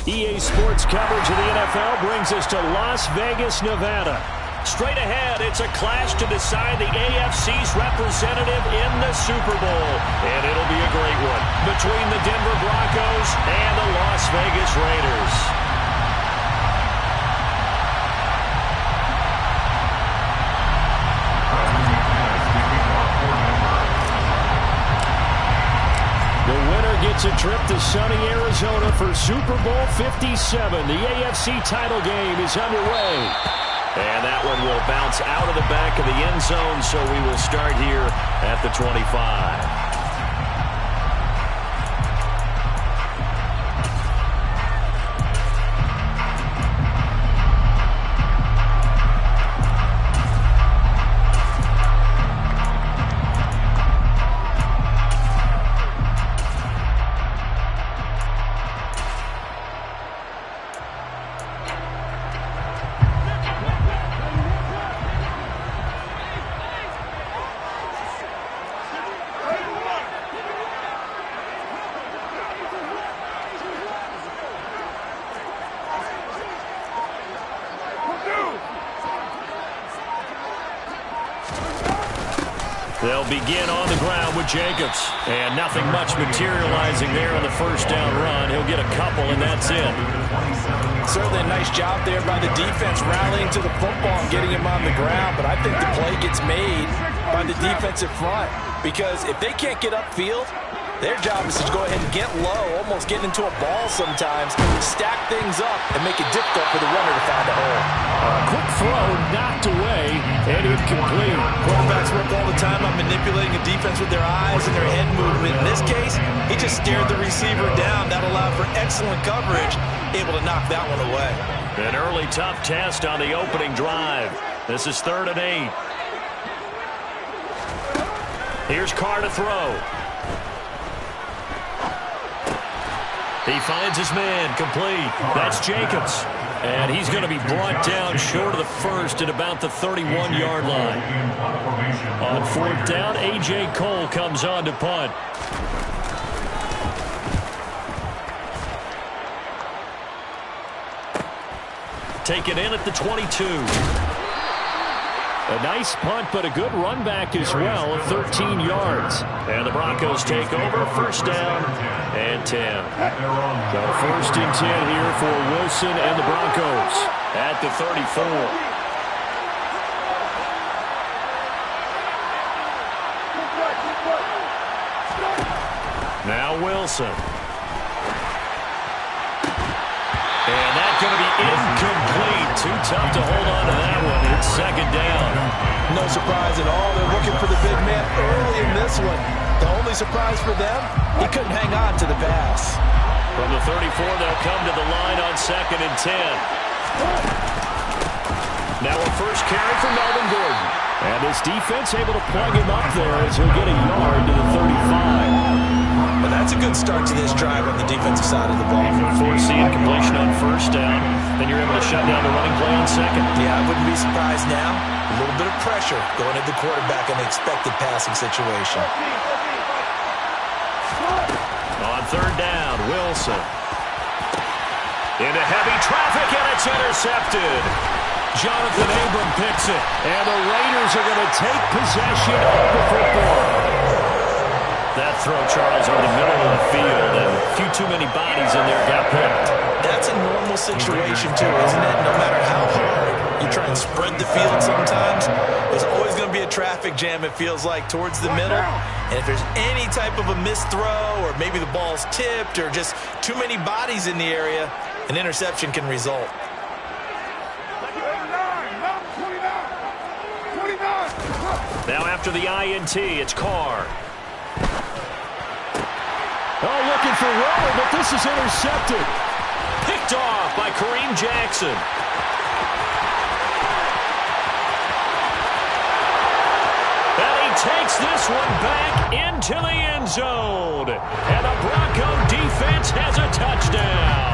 EA Sports coverage of the NFL brings us to Las Vegas, Nevada. Straight ahead, it's a clash to decide the AFC's representative in the Super Bowl. And it'll be a great one between the Denver Broncos and the Las Vegas Raiders. The winner gets a trip to sunny Arizona for Super Bowl 57. The AFC title game is underway. And that one will bounce out of the back of the end zone, so we will start here at the 25. They'll begin on the ground with Jacobs. And nothing much materializing there on the first down run. He'll get a couple, and that's it. Certainly a nice job there by the defense rallying to the football and getting him on the ground. But I think the play gets made by the defensive front. Because if they can't get upfield, their job is to go ahead and get low, almost get into a ball sometimes, stack things up, and make it difficult for the runner to find a hole. Quick throw, knocked away, and incomplete. Quarterbacks work all the time on manipulating a defense with their eyes and their head movement. In this case, he just stared the receiver down. That allowed for excellent coverage, able to knock that one away. An early tough test on the opening drive. This is 3rd and 8. Here's Carr to throw. He finds his man, complete. That's Jacobs. And he's going to be brought down short of the first at about the 31-yard line. On 4th down, A.J. Cole comes on to punt. Taken in at the 22. A nice punt, but a good run back as well, 13 yards. And the Broncos take over, 1st down and 10. So 1st and 10 here for Wilson and the Broncos at the 34. Now Wilson. And that's going to be incomplete. Too tough to hold on to that one. It's 2nd down. No surprise at all. They're looking for the big man early in this one. The only surprise for them, he couldn't hang on to the pass. From the 34, they'll come to the line on 2nd and 10. Now a first carry for Melvin Gordon. And this defense able to plug him up there as he'll get a yard to the 35. But that's a good start to this drive on the defensive side of the ball. Foreseeing completion on 1st down, then you're able to shut down the running play on 2nd. Yeah, I wouldn't be surprised now. A little bit of pressure going at the quarterback in the expected passing situation. On 3rd down, Wilson. Into heavy traffic, and it's intercepted. Jonathan Abram picks it, and the Raiders are going to take possession of the football. That throw, Charles, over the middle of the field, and a few too many bodies in there got picked. That's a normal situation, too, isn't it? No matter how hard you try and spread the field sometimes, there's always going to be a traffic jam, it feels like, towards the middle. And if there's any type of a missed throw, or maybe the ball's tipped, or just too many bodies in the area, an interception can result. Now after the INT, it's Carr. Oh, looking for Waller, but this is intercepted. Picked off by Kareem Jackson. And he takes this one back into the end zone. And the Bronco defense has a touchdown.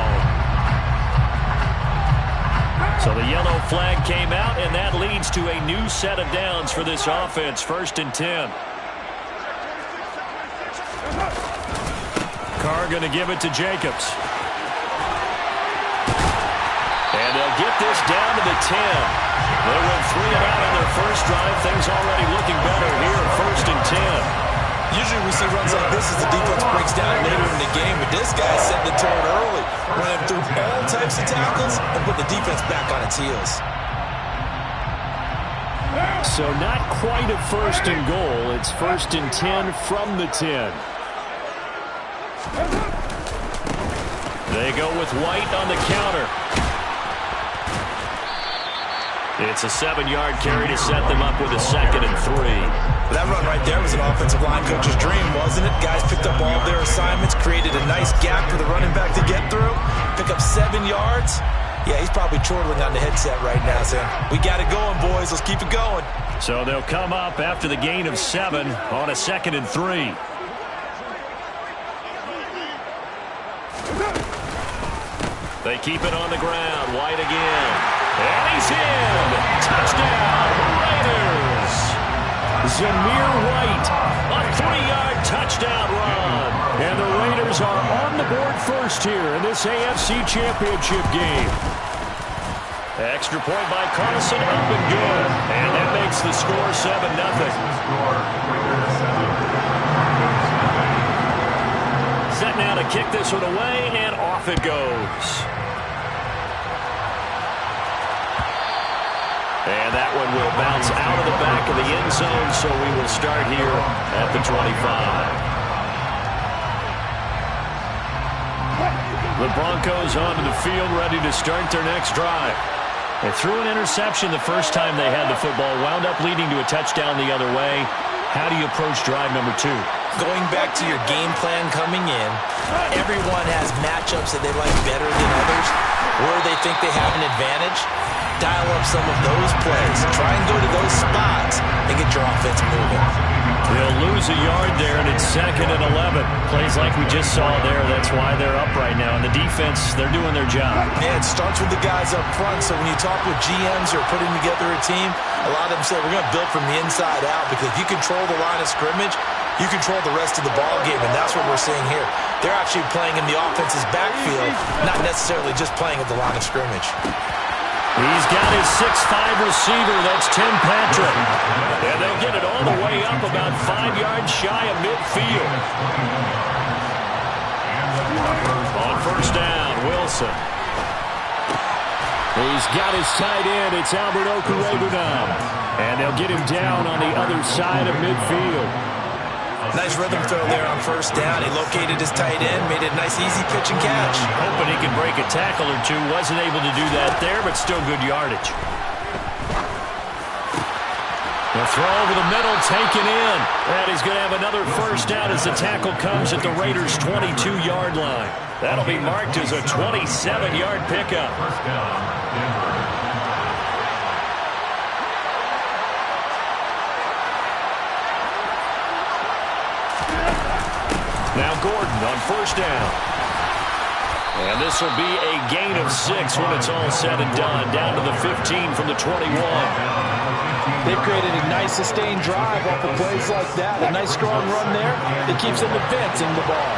So the yellow flag came out, and that leads to a new set of downs for this offense. 1st and 10. Carr going to give it to Jacobs. they'll get this down to the 10. They went 3 and out on their first drive. Things already looking better here, 1st and 10. Usually we see runs like this as the defense breaks down later in the game, but this guy set the tone early, running through all types of tackles and put the defense back on its heels. So not quite a 1st and goal. It's 1st and 10 from the 10. They go with White on the counter. It's a 7-yard carry to set them up with a 2nd and 3. That run right there was an offensive line coach's dream, wasn't it? Guys picked up all their assignments, created a nice gap for the running back to get through, pick up 7 yards. Yeah, he's probably chortling on the headset right now, saying, we got it going, boys. Let's keep it going. So they'll come up after the gain of 7 on a 2nd and 3. They keep it on the ground. White again. And he's in. Touchdown, Raiders. Zamir White, a 3-yard touchdown run. And the Raiders are on the board first here in this AFC Championship game. Extra point by Carson, up and good. And that makes the score 7-0. Set now to kick this one away, and off it goes. And that one will bounce out of the back of the end zone, so we will start here at the 25. The Broncos onto the field, ready to start their next drive. They threw an interception the first time they had the football, wound up leading to a touchdown the other way. How do you approach drive number 2? Going back to your game plan coming in, everyone has matchups that they like better than others, where they think they have an advantage. Dial up some of those plays. Try and go to those spots and get your offense moving. They'll lose a yard there, and it's 2nd and 11. Plays like we just saw there. That's why they're up right now. And the defense, they're doing their job. Yeah, it starts with the guys up front. So when you talk with GMs who are putting together a team, a lot of them say we're going to build from the inside out, because if you control the line of scrimmage, you control the rest of the ball game, and that's what we're seeing here. They're actually playing in the offense's backfield, not necessarily just playing at the line of scrimmage. He's got his 6'5" receiver. That's Tim Patrick. And they'll get it all the way up about 5 yards shy of midfield. On 1st down, Wilson. He's got his tight end. It's Albert Okwuegbunam now. And they'll get him down on the other side of midfield. Nice rhythm throw there on 1st down. He located his tight end, made it a nice easy pitch and catch. Hoping he could break a tackle or two. Wasn't able to do that there, but still good yardage. The throw over the middle, taken in. And he's going to have another 1st down as the tackle comes at the Raiders' 22-yard line. That'll be marked as a 27-yard pickup. Now Gordon on 1st down. And this will be a gain of 6 when it's all said and done. Down to the 15 from the 21. They've created a nice sustained drive off of plays like that. A nice strong run there. It keeps them advancing the ball.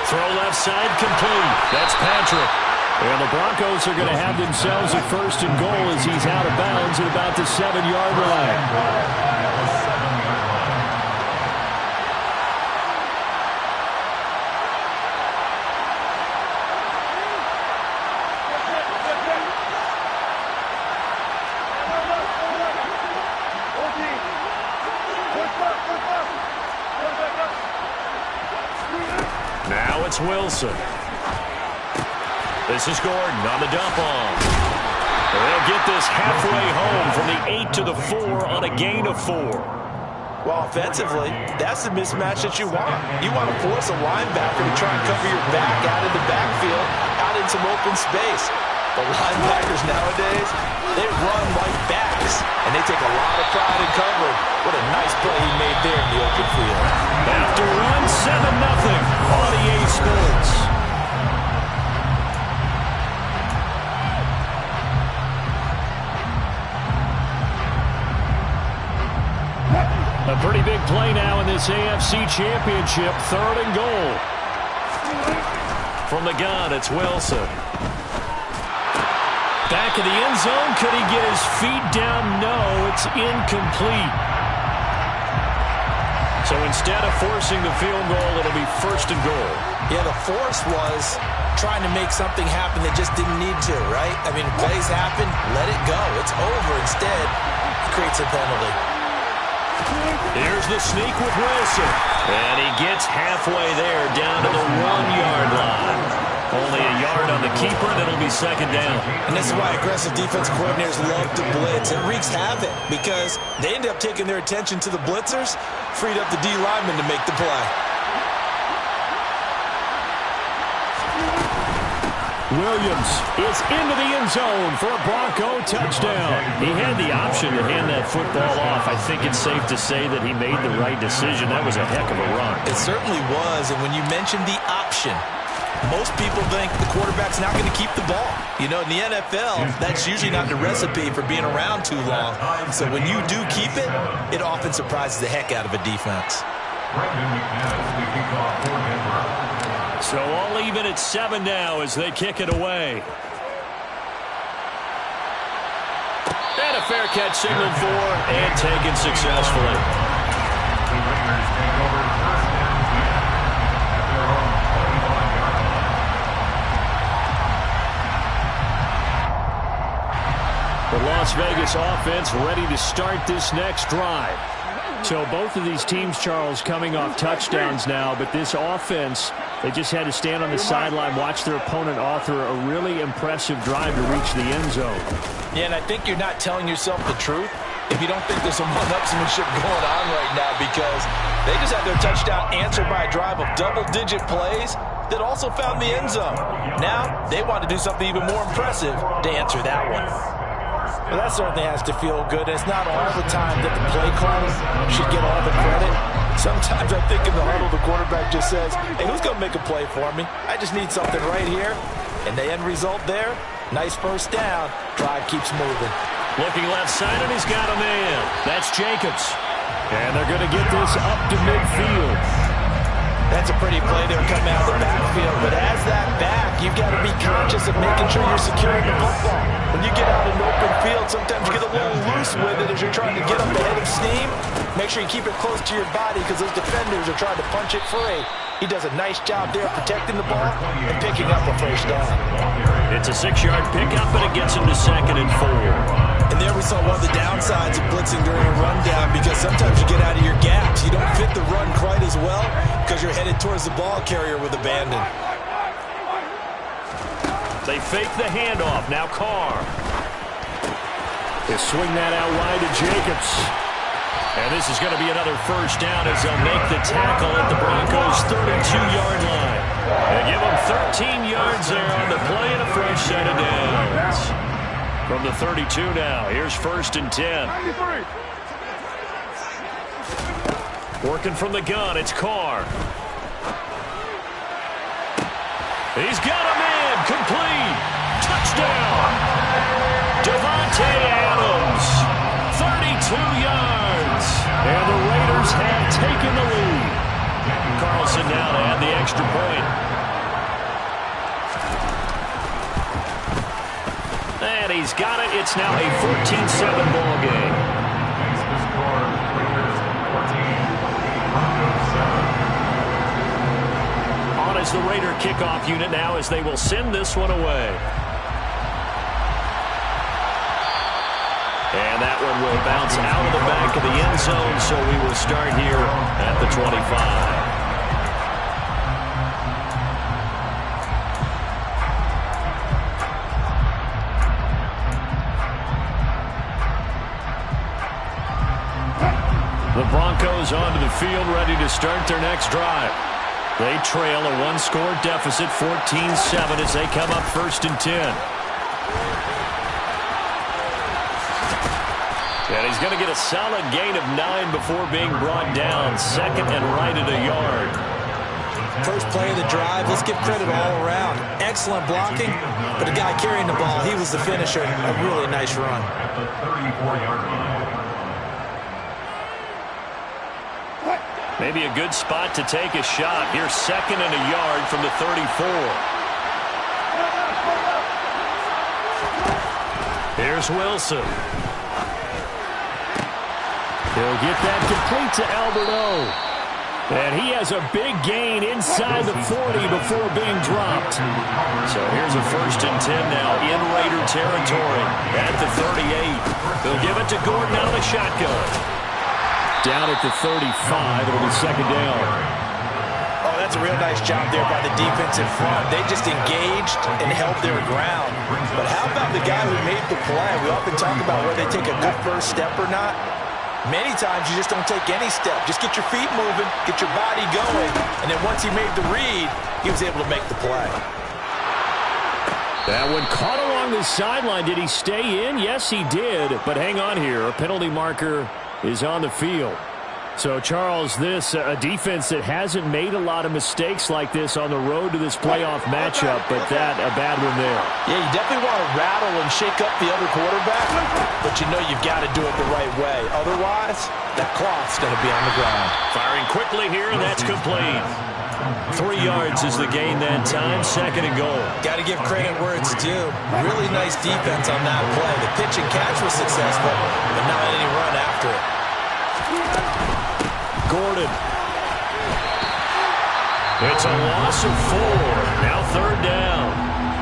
Throw left side complete. That's Patrick. And the Broncos are going to have themselves a 1st and goal as he's out of bounds at about the 7-yard line. Now it's Wilson. This is Gordon on the dump off. They'll get this halfway home from the 8 to the 4 on a gain of 4. Well, offensively, that's the mismatch that you want. You want to force a linebacker to try and cover your back out of the backfield, out in some open space. The linebackers nowadays, they run like backs, and they take a lot of pride in covering. What a nice play he made there in the open field. After run, 7-0 on EA Sports. A pretty big play now in this AFC Championship. 3rd and goal. From the gun, it's Wilson. Back of the end zone. Could he get his feet down? No, it's incomplete. So instead of forcing the field goal, it'll be 1st and goal. Yeah, the force was trying to make something happen that just didn't need to, right? I mean, plays happen, let it go. It's over. Instead, it creates a penalty. Here's the sneak with Wilson. And he gets halfway there, down to the 1-yard line. Only a yard on the keeper, and it'll be 2nd down. And this is why aggressive defensive coordinators love to blitz. It wreaks havoc because they end up taking their attention to the blitzers, freed up the D lineman to make the play. Williams is into the end zone for a Bronco touchdown. He had the option to hand that football off. I think it's safe to say that he made the right decision. That was a heck of a run. It certainly was, and when you mentioned the option, most people think the quarterback's not going to keep the ball. You know, in the NFL, that's usually not the recipe for being around too long. So when you do keep it, it often surprises the heck out of a defense. So all even at 7 now as they kick it away. And a fair catch signaled for and taken successfully. The Las Vegas offense ready to start this next drive. So both of these teams, Charles, coming off touchdowns now, but this offense, they just had to stand on the sideline, watch their opponent author a really impressive drive to reach the end zone. Yeah, and I think you're not telling yourself the truth if you don't think there's some one-upsmanship going on right now, because they just had their touchdown answered by a drive of double-digit plays that also found the end zone. Now they want to do something even more impressive to answer that one. Well, that certainly has to feel good. It's not all the time that the play caller should get all the credit. Sometimes I think in the huddle, the quarterback just says, hey, who's going to make a play for me? I just need something right here. And the end result there, nice 1st down. Drive keeps moving. Looking left side, and he's got a man. That's Jacobs. And they're going to get this up to midfield. That's a pretty play there coming out of the backfield. But as that back, you've got to be conscious of making sure you're securing the football. When you get out in open field, sometimes you get a little loose with it as you're trying to get up ahead of steam. Make sure you keep it close to your body because those defenders are trying to punch it free. He does a nice job there protecting the ball and picking up a 1st down. It's a 6-yard pickup, but it gets him to 2nd and 4. And there we saw one of the downsides of blitzing during a rundown, because sometimes you get out of your gaps. You don't fit the run quite as well because you're headed towards the ball carrier with abandon. They fake the handoff. Now Carr. They swing that out wide to Jacobs. And this is going to be another 1st down as they'll make the tackle at the Broncos' 32-yard line. They give them 13 yards there on the play and a fresh set of downs. From the 32 now, here's 1st and 10. Working from the gun, it's Carr. He's got a man, complete. Touchdown. Devontae Adams, 32 yards. And the Raiders have taken the lead. Carlson now to add the extra point. And he's got it. It's now a 14-7 ball game. On is the Raider kickoff unit now as they will send this one away. And that one will bounce out of the back of the end zone, so we will start here at the 25. The Broncos onto the field, ready to start their next drive. They trail a 1-score deficit, 14-7, as they come up 1st and 10. And he's going to get a solid gain of 9 before being brought down. 2nd and right at a yard. First play of the drive, let's give credit all around. Excellent blocking, but the guy carrying the ball, he was the finisher. A really nice run. Maybe a good spot to take a shot. Here's 2nd and a yard from the 34. Here's Wilson. He'll get that complete to Alberto. And he has a big gain inside the 40 before being dropped. So here's a 1st and 10 now in Raider territory at the 38. They'll give it to Gordon out of the shotgun. Down at the 35, it'll be 2nd down. Oh, that's a real nice job there by the defense in front. They just engaged and held their ground. But how about the guy who made the play? We often talk about whether they take a good first step or not. Many times you just don't take any step. Just get your feet moving, get your body going, and then once he made the read, he was able to make the play. That one caught along the sideline. Did he stay in? Yes, he did. But hang on here. A penalty marker is on the field. So, Charles, this a defense that hasn't made a lot of mistakes like this on the road to this playoff matchup, but that a bad one there. Yeah, you definitely want to rattle and shake up the other quarterback, but you know you've got to do it the right way. Otherwise, that clock's going to be on the ground. Firing quickly here, and that's complete. 3 yards is the gain that time, 2nd and goal. Got to give credit where it's due. Really nice defense on that play. The pitch and catch was successful, but not any run after it. Gordon. It's a loss of 4. Now 3rd down.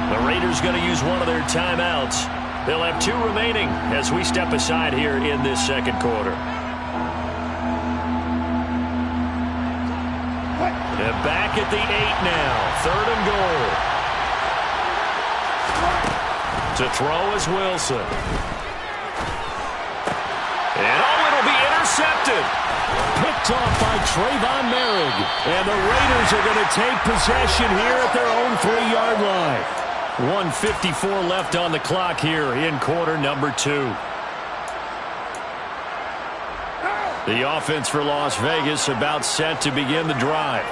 The Raiders going to use one of their timeouts. They'll have 2 remaining as we step aside here in this 2nd quarter. And back at the 8 now. 3rd and goal. To throw is Wilson. And it'll be intercepted. Picked off by Trayvon Merrick. And the Raiders are going to take possession here at their own 3-yard line. 1:54 left on the clock here in quarter number 2. The offense for Las Vegas about set to begin the drive.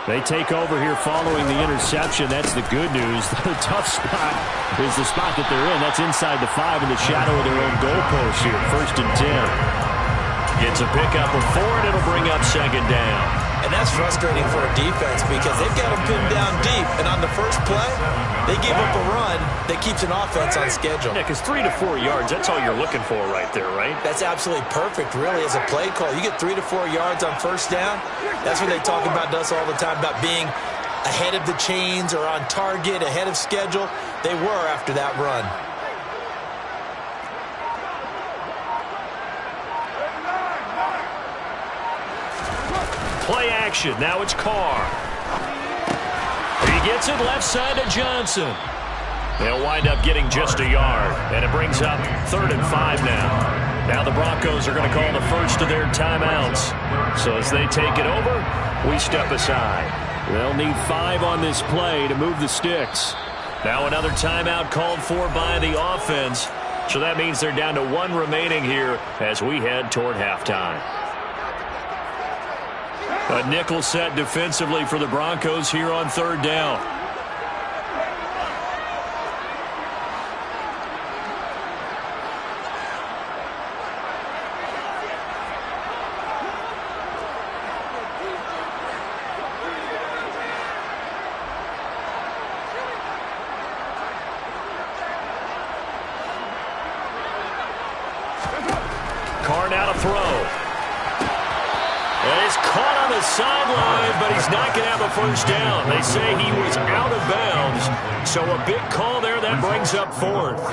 They take over here following the interception. That's the good news. The tough spot is the spot that they're in. That's inside the 5 in the shadow of their own goalpost here. 1st and 10. Gets a pickup of 4, and it'll bring up 2nd down. And that's frustrating for a defense because they've got them pinned down deep. And on the first play, they gave up a run that keeps an offense on schedule. Yeah, because 3 to 4 yards, that's all you're looking for right there, right? That's absolutely perfect, really, as a play call. You get 3 to 4 yards on 1st down. That's what they talk about to us all the time, about being ahead of the chains or on target, ahead of schedule. They were after that run. Play action. Now it's Carr. He gets it left side to Johnson. They'll wind up getting just a yard, and it brings up 3rd and 5 now. Now the Broncos are going to call the first of their timeouts. So as they take it over, we step aside. They'll need 5 on this play to move the sticks. Now another timeout called for by the offense. So that means they're down to 1 remaining here as we head toward halftime. A nickel set defensively for the Broncos here on 3rd down. Carr now to throw. And he's caught on the sideline, but he's not going to have a 1st down. They say he was out of bounds. So a big call there. That brings up 4th.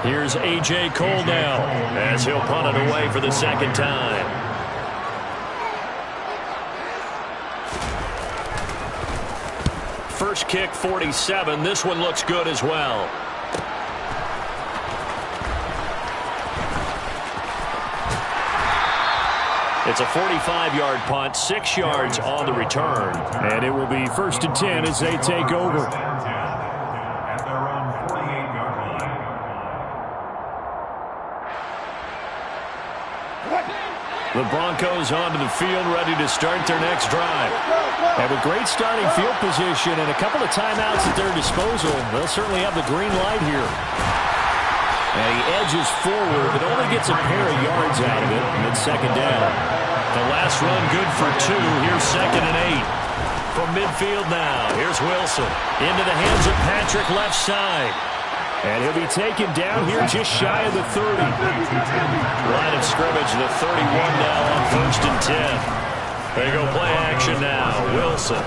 Here's A.J. Cole now as he'll punt it away for the 2nd time. First kick, 47. This one looks good as well. It's a 45-yard punt, 6 yards on the return. And it will be 1st and 10 as they take over. The Broncos onto the field, ready to start their next drive. Have a great starting field position and a couple of timeouts at their disposal. They'll certainly have the green light here. And he edges forward, but only gets a pair of yards out of it, and it's 2nd down. The last run good for 2. Here's 2nd and 8. From midfield now, here's Wilson. Into the hands of Patrick left side. And he'll be taken down here just shy of the 30. Line of scrimmage, the 31 now on 1st and 10. They go play action now. Wilson.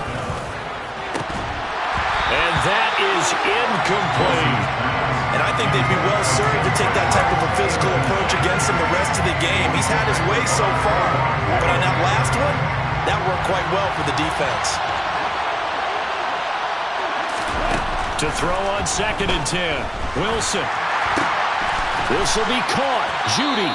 And that is incomplete. And I think they'd be well served to take that type of a physical approach against him the rest of the game. He's had his way so far. But on that last one, that worked quite well for the defense. To throw on 2nd and 10. Wilson. This will be caught. Judy.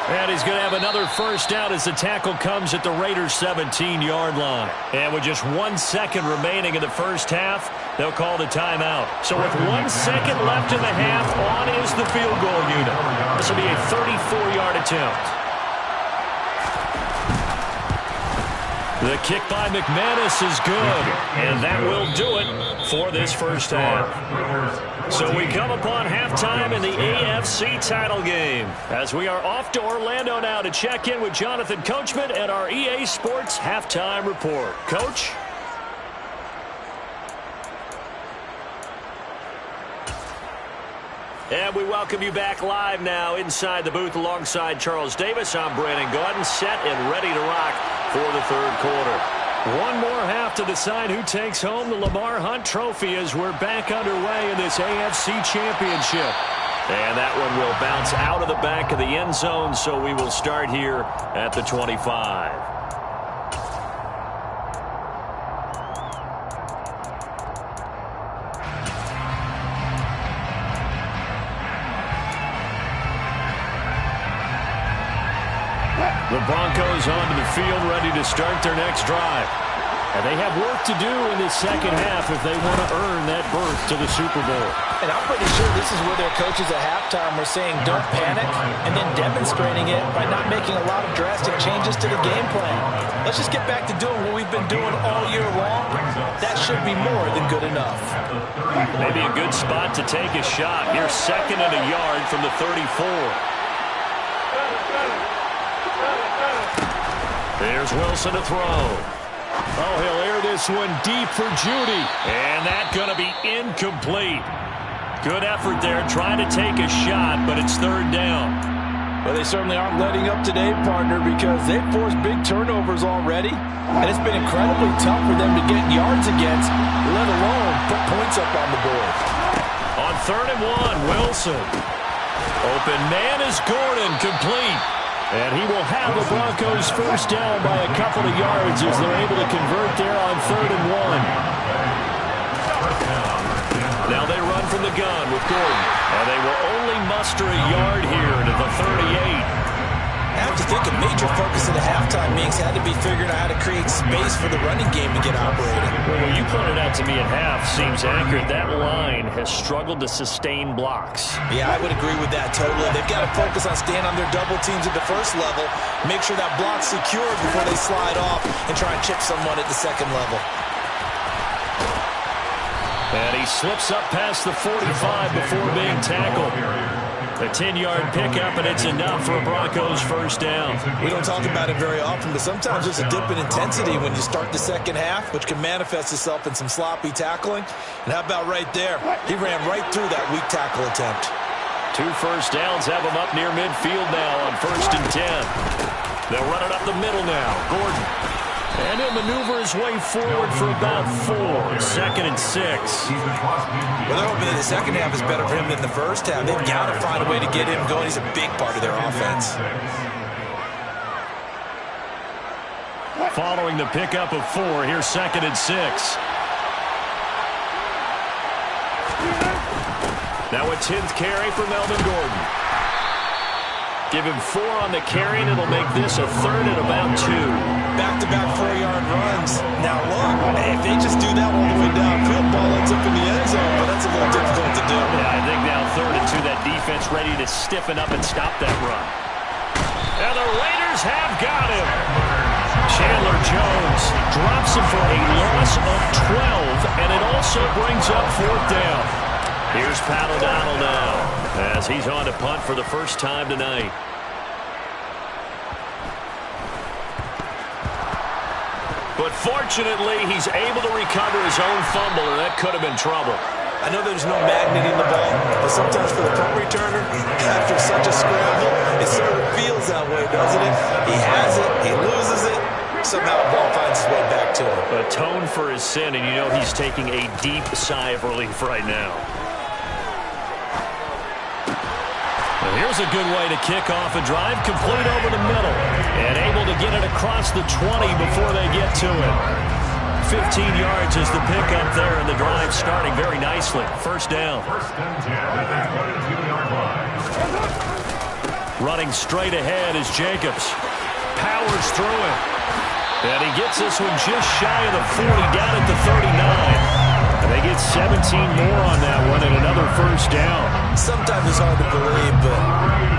And he's going to have another first down as the tackle comes at the Raiders' 17-yard line. And with just 1 second remaining in the first half, they'll call the timeout. So with 1 second left in the half, on is the field goal unit. This will be a 34-yard attempt. The kick by McManus is good, and that will do it for this first half. So we come upon halftime in the AFC title game as we are off to Orlando now to check in with Jonathan Coachman and our EA Sports halftime report. Coach? And we welcome you back live now inside the booth alongside Charles Davis. I'm Brandon Gaudin, set and ready to rock for the third quarter. One more half to decide who takes home the Lamar Hunt Trophy as we're back underway in this AFC Championship. And that one will bounce out of the back of the end zone, so we will start here at the 25. The Broncos onto the field, ready to start their next drive. And they have work to do in this second half if they want to earn that berth to the Super Bowl. And I'm pretty sure this is where their coaches at halftime were saying don't panic, and then demonstrating it by not making a lot of drastic changes to the game plan. Let's just get back to doing what we've been doing all year long. That should be more than good enough. Maybe a good spot to take a shot. Here's 2nd and a yard from the 34. There's Wilson to throw. Oh, he'll air this one deep for Judy. And that's going to be incomplete. Good effort there trying to take a shot, but it's 3rd down. Well, they certainly aren't letting up today, partner, because they've forced big turnovers already. And it's been incredibly tough for them to get yards against, let alone put points up on the board. On 3rd and 1, Wilson. Open man is Gordon, complete. And he will have the Broncos first down by a couple of yards as they're able to convert there on 3rd and 1. Now they run from the gun with Gordon. And they will only muster a yard here to the 38. I have to think a major focus in the halftime meetings had to be figuring out how to create space for the running game to get operating. Well, what you pointed out to me at half seems accurate. That line has struggled to sustain blocks. Yeah, I would agree with that totally. They've got to focus on staying on their double teams at the first level, make sure that block's secured before they slide off and try and chip someone at the second level. And he slips up past the 45 before being tackled. A 10-yard pickup, and it's enough for a Broncos first down. We don't talk about it very often, but sometimes there's a dip in intensity when you start the second half, which can manifest itself in some sloppy tackling. And how about right there? He ran right through that weak tackle attempt. 2 first downs have him up near midfield now on 1st and 10. They'll run it up the middle now. Gordon. And he'll maneuver his way forward for about 4. 2nd and 6. Well, they're hoping that the second half is better for him than the first half. They've got to find a way to get him going. He's a big part of their offense. Following the pickup of 4, here's 2nd and 6. Now a 10th carry for Melvin Gordon. Give him 4 on the carry, and it'll make this a 3rd and about 2. Back-to-back 4-yard runs. Now, look, if they just do that all the way downfield, ball ends up in the end zone, but that's a little difficult to do. Yeah, I think now 3rd and 2, that defense ready to stiffen up and stop that run. And the Raiders have got him. Chandler Jones drops him for a loss of 12, and it also brings up 4th down. Here's Pat O'Donnell now as he's on to punt for the first time tonight. Unfortunately, he's able to recover his own fumble, and that could have been trouble. I know there's no magnet in the ball, but sometimes for the punt returner, after such a scramble, it sort of feels that way, doesn't it? He has it, he loses it, somehow the ball finds its way back to him. Atone for his sin, and you know he's taking a deep sigh of relief right now. Well, here's a good way to kick off a drive, complete over the middle, and able to get it across the 20 before they get to it. 15 yards is the pickup there, and the drive starting very nicely. First down. Running straight ahead is Jacobs. Powers through it. And he gets this one just shy of the 40, down at the 39. And they get 17 more on that one and another first down. Sometimes it's hard to believe, but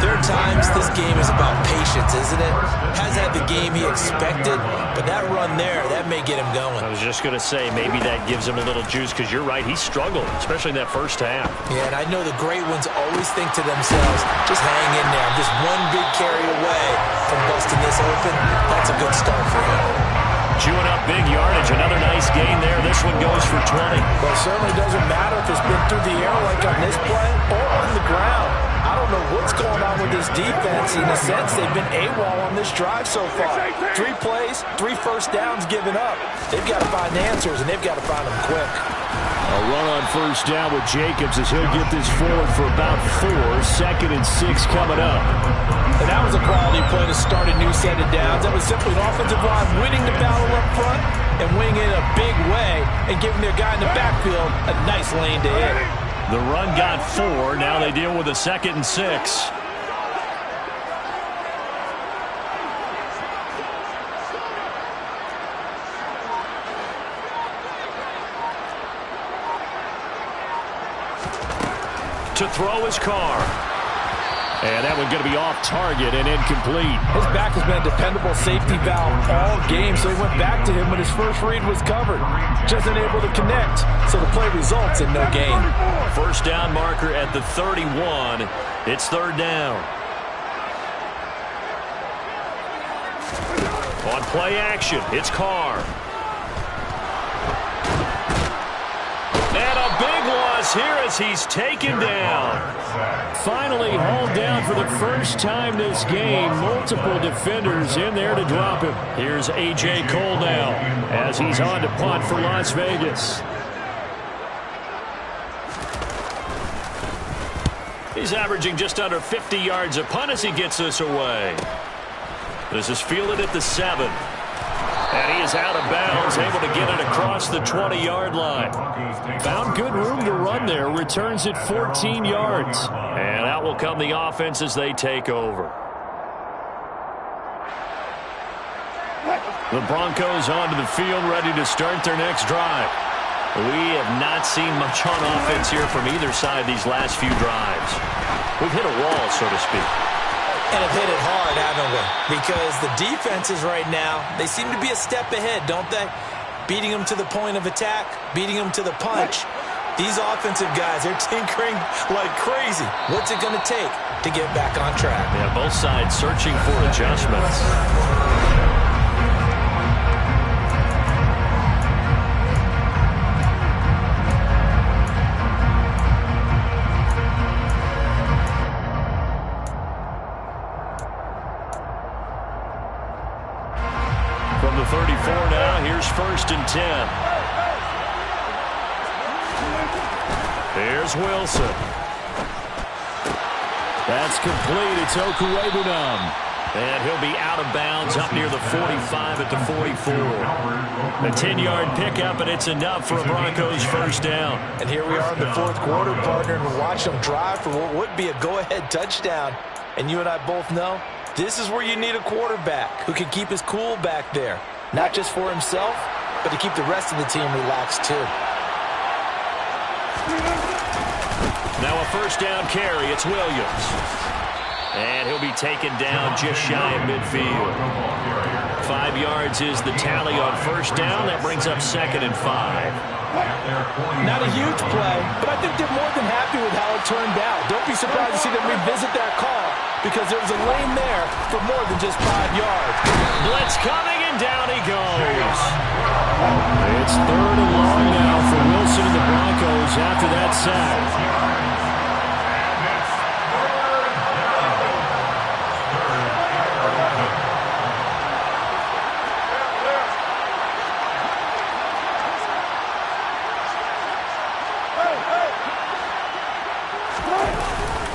there are times this game is about patience, isn't it? Hasn't had the game he expected, but that run there, that may get him going. I was just going to say, maybe that gives him a little juice, because you're right, he struggled, especially in that first half. Yeah, and I know the great ones always think to themselves, just hang in there. I'm just one big carry away from busting this open. That's a good start for him. Chewing up big yardage. Another nice gain there. This one goes for 20. Well, it certainly doesn't matter if it's been through the air like on this play or on the ground. I don't know what's going on with this defense. In a sense, they've been AWOL on this drive so far. 3 plays, 3 first downs given up. They've got to find answers, and they've got to find them quick. A run on first down with Jacobs as he'll get this forward for about 4. 2nd and 6 coming up. And that was a quality play to start a new set of downs. That was simply an offensive line winning the battle up front and winning in a big way and giving their guy in the backfield a nice lane to hit. The run got 4. Now they deal with a 2nd and 6. To throw his car. And that one's going to be off target and incomplete. His back has been a dependable safety valve all game, so he went back to him when his first read was covered. Just unable to connect, so the play results in no gain. First down marker at the 31. It's 3rd down. On play action, it's Carr. And a big loss here as he's taken down. Finally hauled down for the first time this game. Multiple defenders in there to drop him. Here's A.J. Cole now as he's on to punt for Las Vegas. He's averaging just under 50 yards a punt as he gets this away. This is fielded at the 7. And he is out of bounds, able to get it across the 20-yard line. Found good room to run there, returns it 14 yards. And out will come the offense as they take over. The Broncos onto the field, ready to start their next drive. We have not seen much on offense here from either side these last few drives. We've hit a wall, so to speak. And have hit it hard, haven't we? Because the defenses right now, they seem to be a step ahead, don't they? Beating them to the point of attack, beating them to the punch. These offensive guys, they're tinkering like crazy. What's it going to take to get back on track? Yeah, both sides searching for adjustments. From the 34 now, here's 1st and 10. Here's Wilson. That's complete. It's Okuwebunam. And he'll be out of bounds up near the 45 at the 44. A 10-yard pickup, and it's enough for a Broncos first down. And here we are in the 4th quarter, partner, and we watch them drive for what would be a go-ahead touchdown. And you and I both know this is where you need a quarterback who can keep his cool back there. Not just for himself, but to keep the rest of the team relaxed too. Now a first down carry. It's Williams. And he'll be taken down just shy of midfield. 5 yards is the tally on first down. That brings up 2nd and 5. Not a huge play, but I think they're more than happy with how it turned out. Don't be surprised to see them revisit that call, because there was a lane there for more than just 5 yards. Blitz coming, and down he goes. It's 3rd and long now for Wilson and the Broncos after that sack.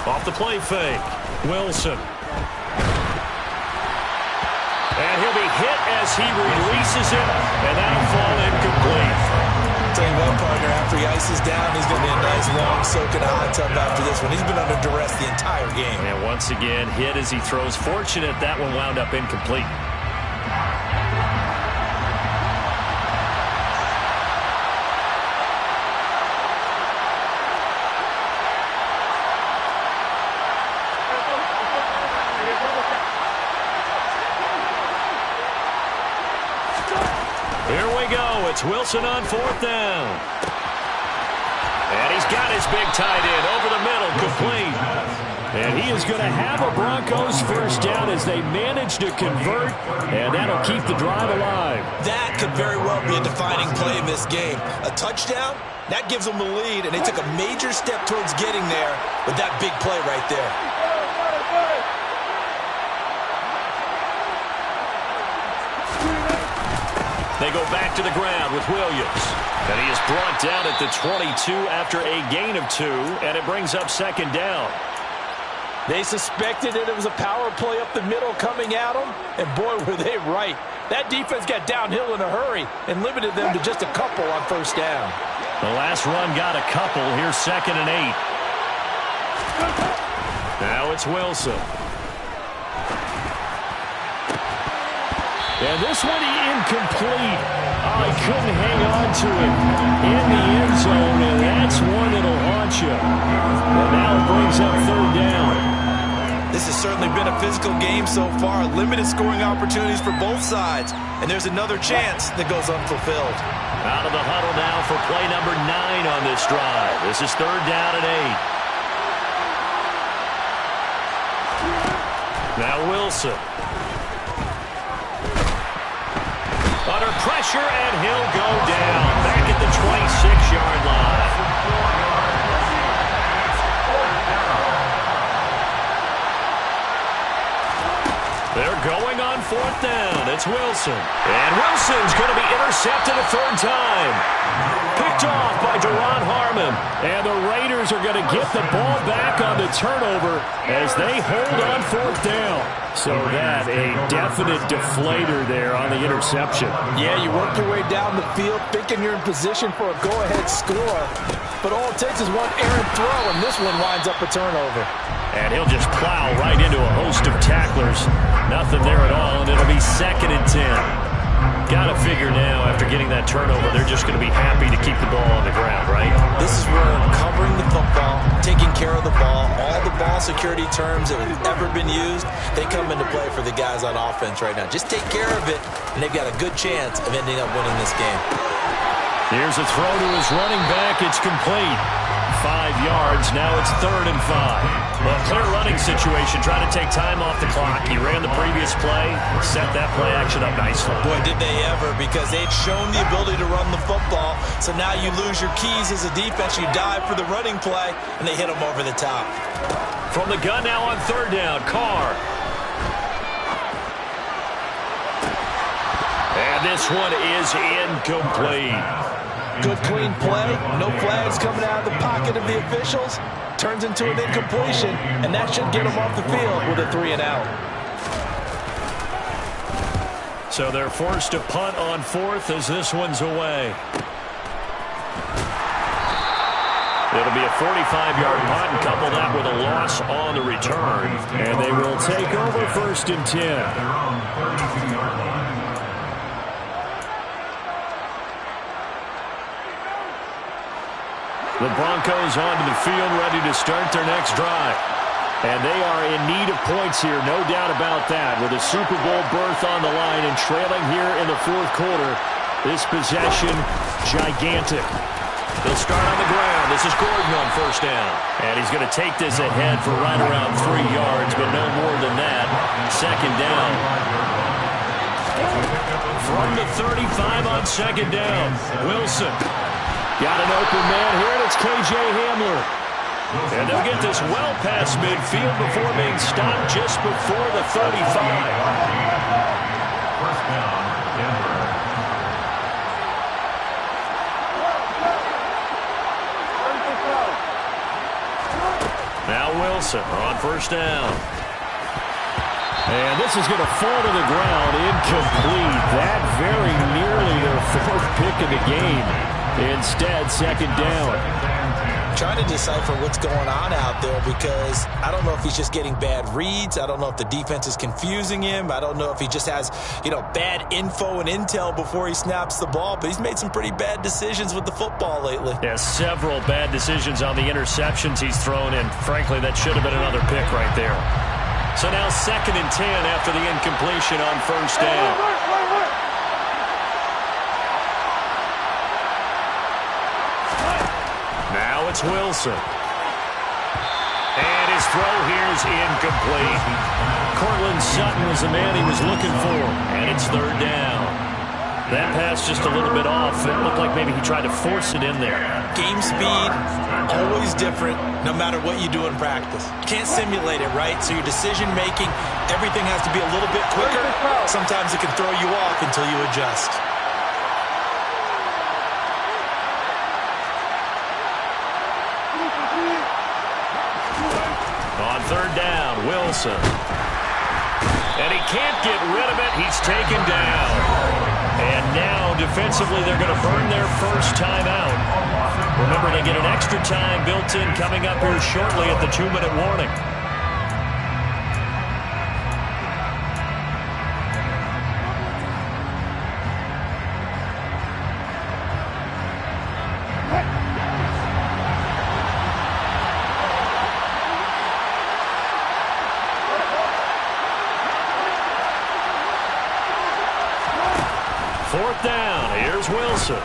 Off the play fake, Wilson. And he'll be hit as he releases it, and that'll fall incomplete. Tell you what, partner, after he ices down, he's going to be a nice long soak in a hot tub after this one. He's been under duress the entire game. And once again, hit as he throws. Fortunate that one wound up incomplete. Here we go. It's Wilson on 4th down. And he's got his big tight end over the middle, complete. And he is going to have a Broncos first down as they manage to convert, and that'll keep the drive alive. That could very well be a defining play in this game. A touchdown, that gives them the lead, and they took a major step towards getting there with that big play right there. They go back to the ground with Williams. And he is brought down at the 22 after a gain of 2, and it brings up 2nd down. They suspected that it was a power play up the middle coming at them, and boy, were they right. That defense got downhill in a hurry and limited them to just a couple on 1st down. The last run got a couple. Here's 2nd and 8. Now it's Wilson. And this one incomplete. Oh, he couldn't hang on to it in the end zone, and that's one that'll haunt you. And now it brings up 3rd down. This has certainly been a physical game so far. Limited scoring opportunities for both sides. And there's another chance that goes unfulfilled. Out of the huddle now for play number 9 on this drive. This is 3rd down and 8. Now Wilson. Under pressure, and he'll go down back at the 26-yard line. They're going on 4th down. It's Wilson. And Wilson's going to be intercepted a 3rd time. Picked off by Duron Harmon. And the Raiders are going to get the ball back on the turnover as they hold on 4th down. So that, a definite deflator there on the interception. Yeah, you work your way down the field thinking you're in position for a go-ahead score. But all it takes is one errant throw, and this one winds up a turnover. And he'll just plow right into a host of tacklers. Nothing there at all, and it'll be 2nd and 10. Got to figure now, after getting that turnover, they're just going to be happy to keep the ball on the ground, right? This is where covering the football, taking care of the ball, all the ball security terms that have ever been used, they come into play for the guys on offense right now. Just take care of it, and they've got a good chance of ending up winning this game. Here's a throw to his running back. It's complete. 5 yards. Now it's 3rd and 5. Well, clear running situation. Trying to take time off the clock. He ran the previous play. Set that play action up nicely. Boy, did they ever, because they'd shown the ability to run the football. So now you lose your keys as a defense. You dive for the running play, and they hit them over the top. From the gun now on 3rd down. Carr. And this one is incomplete. Good clean play. No flags coming out of the pocket of the officials. Turns into an incompletion, and that should get them off the field with a 3 and out. So they're forced to punt on 4th as this one's away. It'll be a 45-yard punt and couple that with a loss on the return. And they will take over 1st and 10. The Broncos onto the field, ready to start their next drive. And they are in need of points here, no doubt about that. With a Super Bowl berth on the line and trailing here in the 4th quarter, this possession, gigantic. They'll start on the ground. This is Gordon on 1st down. And he's going to take this ahead for right around 3 yards, but no more than that. 2nd down. From the 35 on second down, Wilson. Got an open man here, and it's K.J. Hamler. And they'll get this well past midfield before being stopped just before the 35. First down, Denver. Now Wilson on first down. And this is going to fall to the ground, incomplete. That very nearly their fourth pick of the game. Instead, second down. Trying to decipher what's going on out there because I don't know if he's just getting bad reads. I don't know if the defense is confusing him. I don't know if he just has, bad info and intel before he snaps the ball. But he's made some pretty bad decisions with the football lately. Yeah, several bad decisions on the interceptions he's thrown in. Frankly, that should have been another pick right there. So now 2nd and 10 after the incompletion on first down. Now it's Wilson. And his throw here is incomplete. Cortland Sutton was the man he was looking for. And it's 3rd down. That pass just a little bit off. It looked like maybe he tried to force it in there. Game speed, always different, no matter what you do in practice. Can't simulate it, right? So your decision-making, everything has to be a little bit quicker. Sometimes it can throw you off until you adjust. On 3rd down, Wilson. And he can't get rid of it. He's taken down. And now, defensively, they're going to burn their first timeout. Remember, they get an extra time built in coming up here shortly at the 2-minute warning. Fourth down, here's Wilson.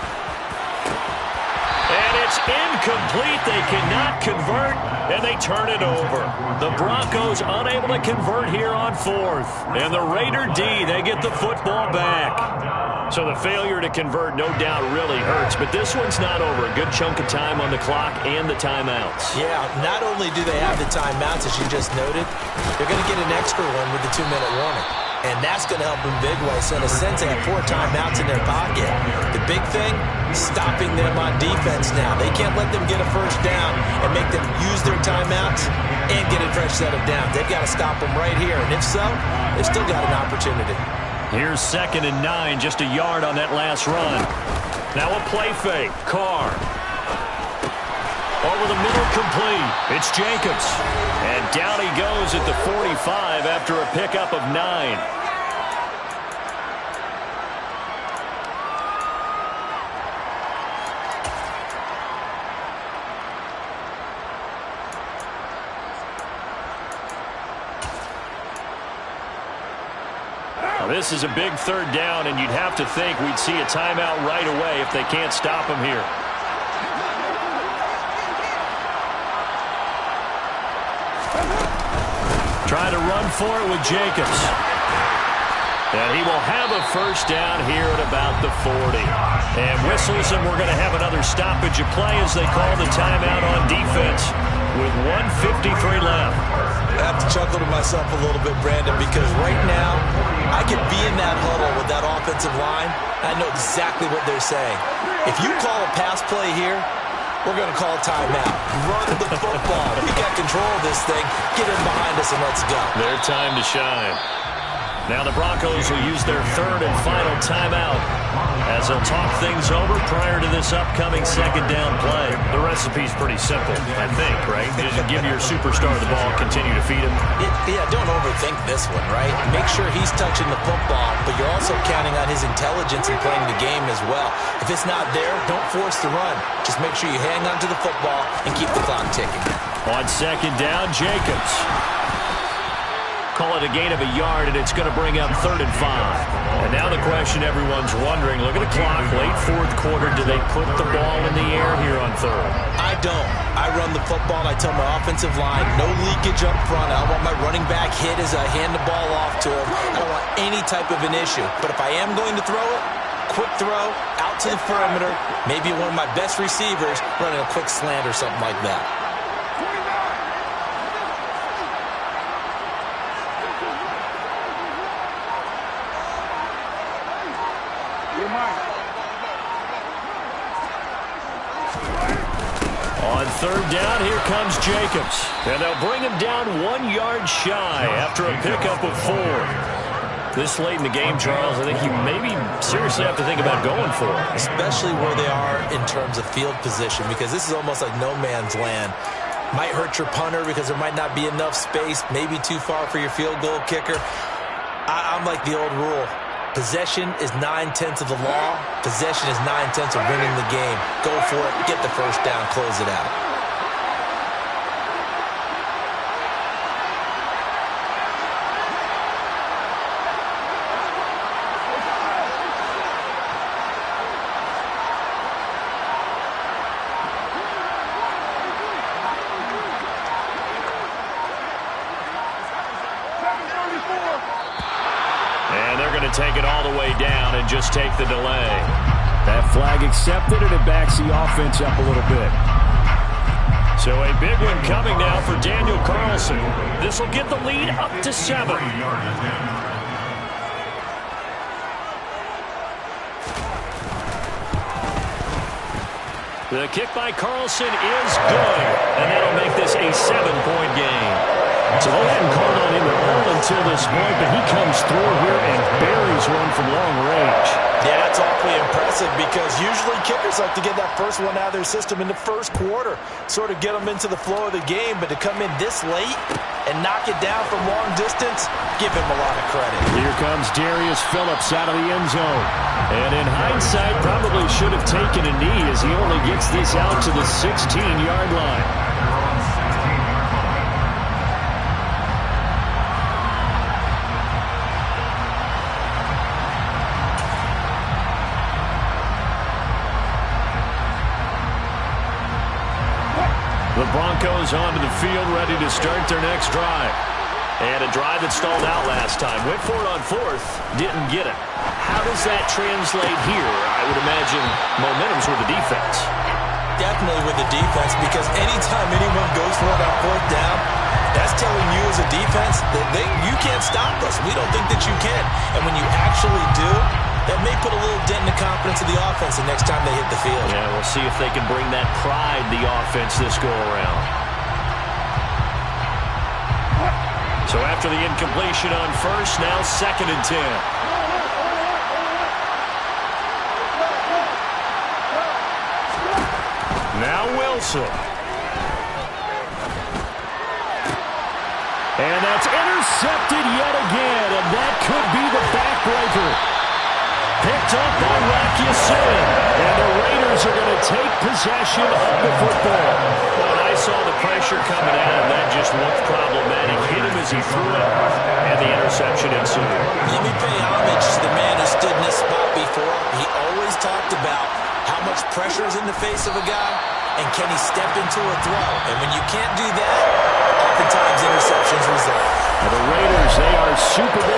And it's incomplete. They cannot convert, and they turn it over. The Broncos unable to convert here on 4th. And the Raider D, they get the football back. So the failure to convert, no doubt, really hurts. But this one's not over. A good chunk of time on the clock and the timeouts. Yeah, not only do they have the timeouts, as you just noted, they're going to get an extra one with the 2-minute warning. And that's going to help them big way. So in a sense, they have 4 timeouts in their pocket. The big thing, stopping them on defense now. They can't let them get a first down and make them use their timeouts and get a fresh set of downs. They've got to stop them right here. And if so, they've still got an opportunity. Here's 2nd and 9, just a yard on that last run. Now a play fake. Carr. Over the middle, complete. It's Jacobs. And down he goes at the 45 after a pickup of 9. This is a big 3rd down, and you'd have to think we'd see a timeout right away if they can't stop him here. Trying to run for it with Jacobs. And he will have a first down here at about the 40. And whistles, and we're going to have another stoppage of play as they call the timeout on defense with 1:53 left. I have to chuckle to myself a little bit, Brandon, because right now I could be in that huddle with that offensive line. I know exactly what they're saying. If you call a pass play here, we're going to call a timeout. Run the football. We got control of this thing. Get in behind us and let's go. Their time to shine. Now the Broncos will use their 3rd and final timeout as they'll talk things over prior to this upcoming 2nd down play. The recipe's pretty simple, I think, right? Just give your superstar the ball, continue to feed him. Yeah, don't overthink this one, right? Make sure he's touching the football, but you're also counting on his intelligence in playing the game as well. If it's not there, don't force the run. Just make sure you hang on to the football and keep the clock ticking. On 2nd down, Jacobs. Call it a gain of a yard, and it's going to bring up 3rd and 5. And now the question everyone's wondering, look at the clock, late 4th quarter, do they put the ball in the air here on 3rd? I don't. I run the football, and I tell my offensive line, no leakage up front. I don't want my running back hit as I hand the ball off to him. I don't want any type of an issue. But if I am going to throw it, quick throw, out to the perimeter, maybe one of my best receivers running a quick slant or something like that. On 3rd down, here comes Jacobs. And they'll bring him down 1 yard shy after a pickup of 4. This late in the game, Charles, I think you maybe seriously have to think about going for it. Especially where they are in terms of field position, because this is almost like no man's land. Might hurt your punter because there might not be enough space, maybe too far for your field goal kicker. I'm like the old rule. Possession is 9/10 of the law. Possession is 9/10 of winning the game. Go for it. Get the first down. Close it out. Take it all the way down and just take the delay. That flag accepted, and it backs the offense up a little bit. So a big one coming now for Daniel Carlson. This will get the lead up to 7. The kick by Carlson is good, and that'll make this a 7-point game. So they hadn't called on him at all until this point, but he comes through here and buries one from long range. Yeah, that's awfully impressive because usually kickers like to get that first one out of their system in the first quarter, sort of get them into the flow of the game, but to come in this late and knock it down from long distance, give him a lot of credit. Here comes Darius Phillips out of the end zone. And in hindsight, probably should have taken a knee as he only gets this out to the 16-yard line. The Broncos onto the field, ready to start their next drive. And a drive that stalled out last time. Went for it on 4th, didn't get it. How does that translate here? I would imagine momentum's with the defense. Definitely with the defense, because anytime anyone goes for it on 4th down, that's telling you as a defense that you can't stop us. We don't think that you can. And when you actually do, that may put a little dent in the confidence of the offense the next time they hit the field. Yeah, we'll see if they can bring that pride the offense this go-around. So after the incompletion on 1st, now 2nd and 10. Now Wilson. And that's intercepted yet again, and that could be the backbreaker. Picked up by Rakiasin, and the Raiders are going to take possession of the football. When I saw the pressure coming at him, that just looked problematic. Hit him as he threw it, and the interception ensued. Let me pay homage to the man who stood in this spot before. He always talked about how much pressure is in the face of a guy, and can he step into a throw. And when you can't do that, oftentimes interceptions result. The Raiders, they are Super Bowl